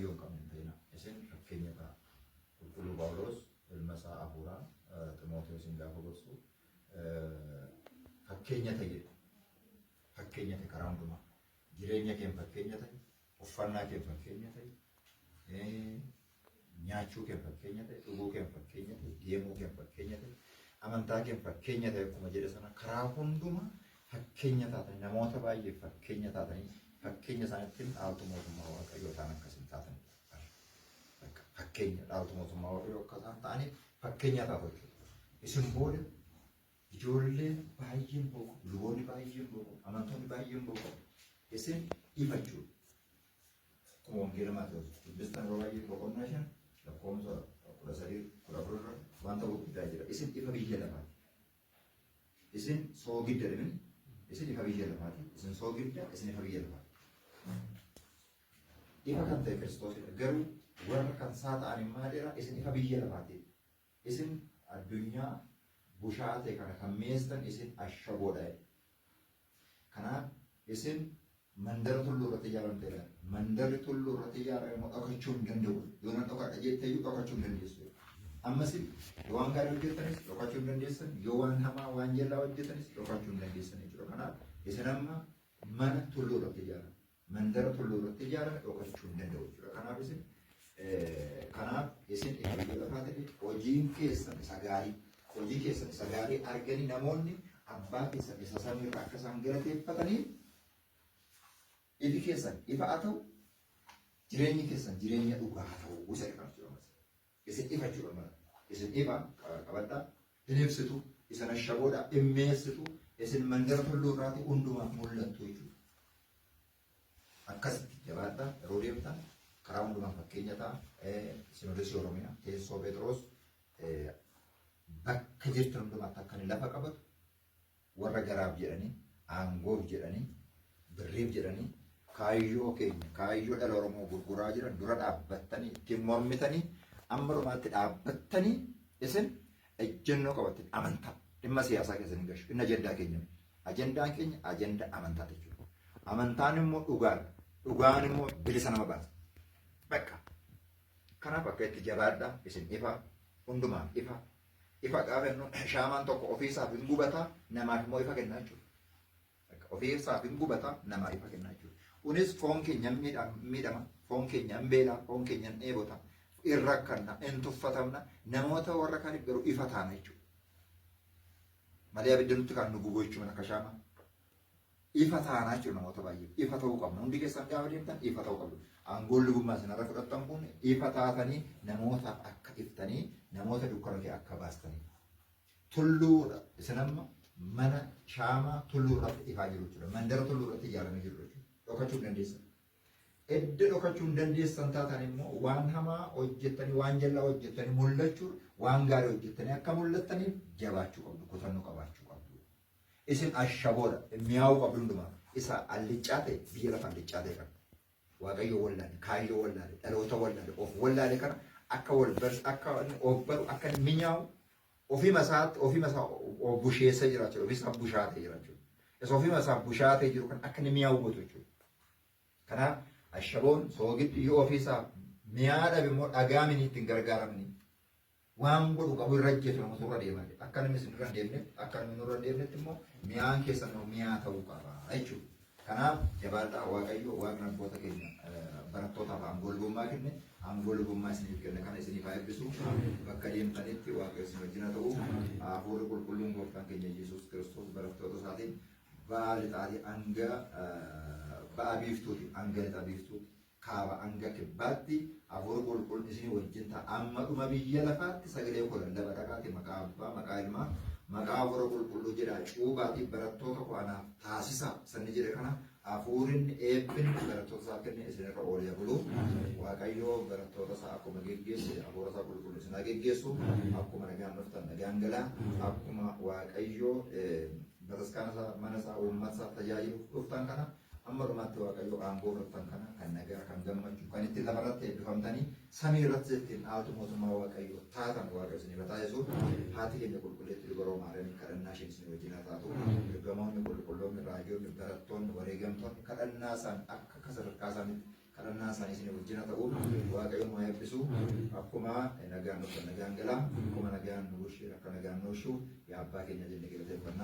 waaqayyoon qabne ta'ina isin fakkeenya ta'a qulqulluu Phaawulos ilma isaa hafuuraa Ximootewosin gaafa gorsu fakkeenya ta'e karaa hundumaa jireenya kee fakkeenya ta'e uffannaa kee fakkeenya ta'e nyaachuu kee fakkeenya ta'e dhuguu kee fakkeenya ta'e deemuu kee fakkeenya ta'e amantaa kee fakkeenya ta'e akkuma jedhe sana karaa hundumaa fakkeenya taatan namoota baay'ee fakkeenya taatanii fakkeenya isaaniitiin dhaaltu mootummaa waaqayyoo ta'an akkasiin taatan fakkeenya dhaaltu mootummaa waaqayyoo akka isaan ta'aniif fakkeenya taatu isin booda ijoolleen baay'een boqu luboonni baay'een boqu amantoonni baay'een boqu isin ifachuu akkuma wangeela Maatewos dubbistan baay'ee boqonnaa shan lakkoomsa 13 wanta guddaa jira isin ifa biyya lafaati isin soogidda deemin isin ifa biyya lafaati isin soogidda isin ifa biyya lafaati ifa kan ta'e Kiristoosidha garuu warra kan saata'an maaliidha isin ifa biyya lafaati isin addunyaa bushaate kana kan meestan isin ashaboodha kanaaf isin mandara tulluu irratti ijaaramteedha mandarri tulluu irratti ijaarame dhokachuu hin danda'u yoo nan dhokadha jetteeyyuu dhokachuu hin dandeessu ammas yoo waan gaarii hojjetanis dhokachuu hin dandeessan yoo waan hamaa waan jalaa hojjetanis dhokachuu hin dandeessan jechuudha kanaaf isin amma mana tulluu irratti ijaarame mandara tulluu irratti ijaarame dhokachuu hin danda'u jechuudha kanaaf isin ifa lafaa ta'e hojiin keessan isa gaarii hojii keessan isa gaarii arganii namoonni abbaa keessan isa samiirra akka isaan galateeffatanii ifi keessan ifa haa ta'u jireenyi keessan jireenya dhugaa haa ta'u isa ifa jechuudha isin ifa jechuudha isin ifa qabadhaa hin ibsitu isin ashaboodha immeessitu isin mandara tulluu irraati hundumaaf mul'attu jechuudha akkasitti jabaadhaa yeroo deemtan karaa hundumaaf fakkeenya ta'a Sinoodosii Oromiyaa teessoo Phexros bakka jirtu hundumaatti akka inni lafa qabatu warra garaaf jedhanii aangoof jedhanii birriif jedhanii kaayyoo keenya kaayyoo dhala Oromoo gurguraa jiran dura dhaabbattanii ittiin mormitanii amma dhumaatti dhaabbattanii isin ejjennoo qabattanii amantaa dhimma siyaasaa keessa hin gashu inni ajendaan keenya ajendaa amantaa jechuudha amantaan immoo dhugaan immoo bilisa nama baasa bakka kanaaf akka itti jabaadhaa isin ifa hundumaan ifa gaafa jennu shaamaan tokko ofiisaaf hin gubataa namaaf immoo ifa kennaa jechuudha. Ofiisaaf hin gubataa namaaf ifa kennaa jechuudha. Kunis foon keenya miidhama, foon keenya beelaa, foon keenya dheebota, irra kanna, hin tuffatamna, namoota warra kaaniif garuu ifa taana jechuudha. Malee abidda nutti kan nu gubu jechuudha akka shaamaa. Ifa taanaa jechuudha namoota baay'ee. Ifa ta'uu qabna. Hundi keessan gaafa deemtan ifa ta'uu qabdu. Aangoon lubummaa isinirra fudhattan kun ifa taatanii namootaaf akka iftanii namoota dukkana kee akka baastanii. Tulluudha isin amma mana shaamaa tulluu irratti ifaa jiru jechuudha. Mandara tulluu irratti ijaaramee jiru jechuudha. Dhokachuu hin dandeessan. Edda dhokachuu hin dandeessan taatan immoo waan hamaa hojjettanii waan jallaa hojjettanii mul'achuu waan gaarii hojjettanii akka mul'attaniif jabaachuu qabdu kutannoo qabaachuu qabdu. Isin ashaboodha mi'aawuu qabdu hundumaa isa allichaa ta'e biyya lafa allichaa ta'e qabdu. Waaqayyo wallaale kaayyoo wallaale dhaloota wallaale of wallaale kana akka akka of baru akka mi'aawu ofii masaa busheessa jiraachuu ofii isaa bushaatee jiraachuu isa ofii masaa bushaatee jiru kan akka mi'aawu gootu jechuudha. Kanaaf ashaboon soogiddi yoo ofii isaa mi'aadhaaf immoo dhagaa minii ittiin gargaaramanii waan godhu qabu irra jeetu namoota irra deeman akka namni isin irra deemnetti akka namni nurra deemnetti immoo mi'aan keessan mi'aa ta'uu qaba jechuudha. Kanaaf jabaadhaa waaqayyo waaqni abboota keenya barattootaaf aangoo lubummaa kenne aangoo lubummaa isiniif kenne kana isiniif haa eebbisu bakka deemtanitti waaqayyo isin wajjin haa ta'u hafuurri qulqulluun gooftaan keenya Yesuus Kiristoos barattoota isaatiin ba'a lixaatii hanga ba'a biiftuuti hanga lixa biiftuuti kaaba hanga kibbaatti hafuurri qulqulluun isin wajjin ta'a amma dhuma biyya lafaatti sagalee koo lallaba dhaqaati maqaa abbaa maqaa ilmaa maqaa hafuura qulqulluu jedha cuubaatiif barattoota koo anaaf taasisa sanni jedhe kana hafuurin eebbin barattoota isaa kenne isinirra oolee bulu waaqayyoo barattoota isaa akkuma geggeesse hafuura isaa qulqulluu isin haa geggeessu akkuma nagaan dhuftan nagaan galaa akkuma waaqayyoo bataskaana isaa mana isaa uummata isaa tajaajilu dhuftan kana amma dhumaatti waaqayyoo aangoo dhuftan kana kan nagaa kan gammachuu kan ittiin lafarratti eebbifamtanii samii irratti ittiin dhaaltu mootummaa waaqayyoo taatan waaqayyo isin taasisu haati keenya qulqulleetti dubaroo maariyaamii kadhannaa isheen isin wajjin haa taatu ergamoonni qulqulloonni raajoonni barattoonni wareegamtoonni kadhannaa isaan akka sadarkaa isaaniitti kadhannaa isaanii isin wajjina ta'u waaqayyoon waa eebbisu akkuma nagaan galaa akkuma nagaan nuushii akka nagaan nuushuu yaa abbaa keenya jennee galateeffannaa.